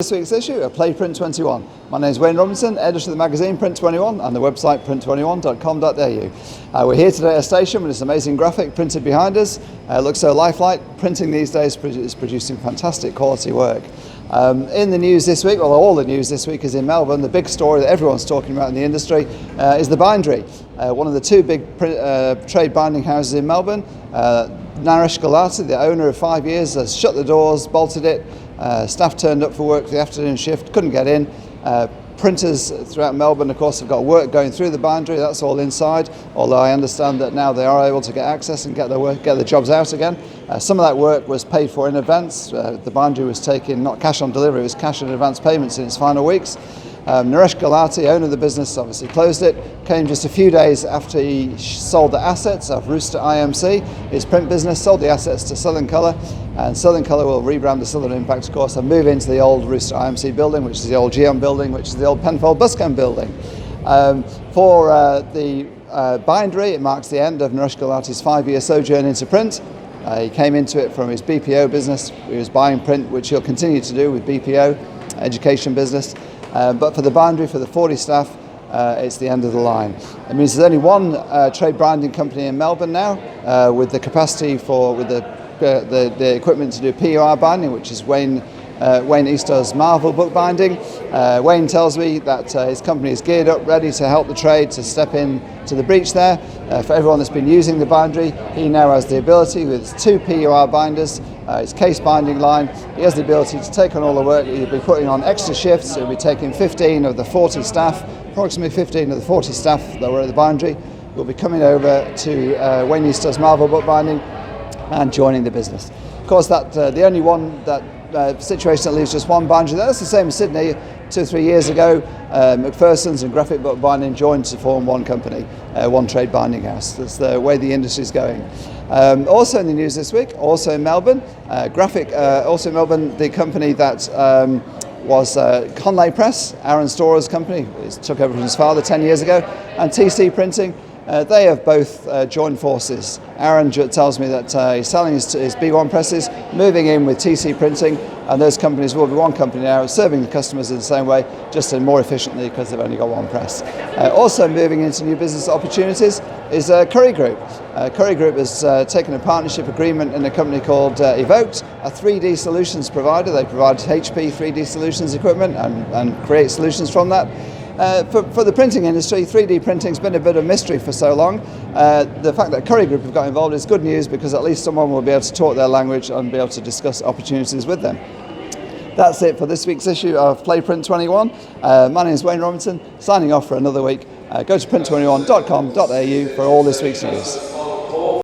This week's issue of PlayPrint21. My name is Wayne Robinson, editor of the magazine Print21 and the website print21.com.au. We're here today at a station with this amazing graphic printed behind us. It looks so lifelike. Printing these days is producing fantastic quality work. In the news this week, well, all the news this week is in Melbourne. The big story that everyone's talking about in the industry is the Bindery, one of the two big trade binding houses in Melbourne. Naresh Gulati, the owner of 5 years, has shut the doors, bolted it. Staff turned up for work for the afternoon shift, couldn't get in. Printers throughout Melbourne, of course, have got work going through the Bindery. That's all inside, although I understand that now they are able to get access and get their jobs out again. Some of that work was paid for in advance. The Bindery was taking not cash on delivery, it was cash in advance payments in its final weeks. Naresh Gulati, owner of the business, obviously closed it. Came just a few days after he sold the assets of Rooster IMC, his print business, sold the assets to Southern Colour, and Southern Colour will rebrand the Southern Impact, of course, and move into the old Rooster IMC building, which is the old Geon building, which is the old Penfold Buscombe building. For the Bindery, it marks the end of Naresh Gulati's 5-year sojourn into print. He came into it from his BPO business. He was buying print, which he'll continue to do with BPO, education business. But for the Bindery, for the 40 staff, it's the end of the line. It means there's only one trade branding company in Melbourne now with the capacity with the equipment to do PUR binding, which is Wayne Easter's Marvel book binding. Wayne tells me that his company is geared up, ready to help the trade to step in to the breach there. For everyone that's been using the Bindery, he now has the ability with 2 PUR binders, his case binding line. He has the ability to take on all the work. He'll be putting on extra shifts. He'll be taking 15 of the 40 staff, approximately 15 of the 40 staff that were at the Bindery, will be coming over to Wayne Easter's Marvel book binding and joining the business. Of course, that the only one that situation that leaves just one Bindery. That's the same in Sydney 2 or 3 years ago. McPherson's and Graphic Book Binding joined to form one company, one trade binding house. That's the way the industry is going. Also in the news this week, also in Melbourne, also in Melbourne, the company that was Conlay Press, Aaron Storer's company, took over from his father 10 years ago, and TC Printing. They have both joined forces. Aaron tells me that he's selling his B1 presses, moving in with TC Printing, and those companies will be one company now, serving the customers in the same way, just more efficiently because they've only got one press. Also moving into new business opportunities is Curry Group. Curry Group has taken a partnership agreement in a company called Evoked, a 3D solutions provider. They provide HP 3D solutions equipment and create solutions from that. For the printing industry, 3D printing's been a bit of a mystery for so long. The fact that Curry Group have got involved is good news because at least someone will be able to talk their language and be able to discuss opportunities with them. That's it for this week's issue of PlayPrint21. My name is Wayne Robinson, signing off for another week. Go to print21.com.au for all this week's news.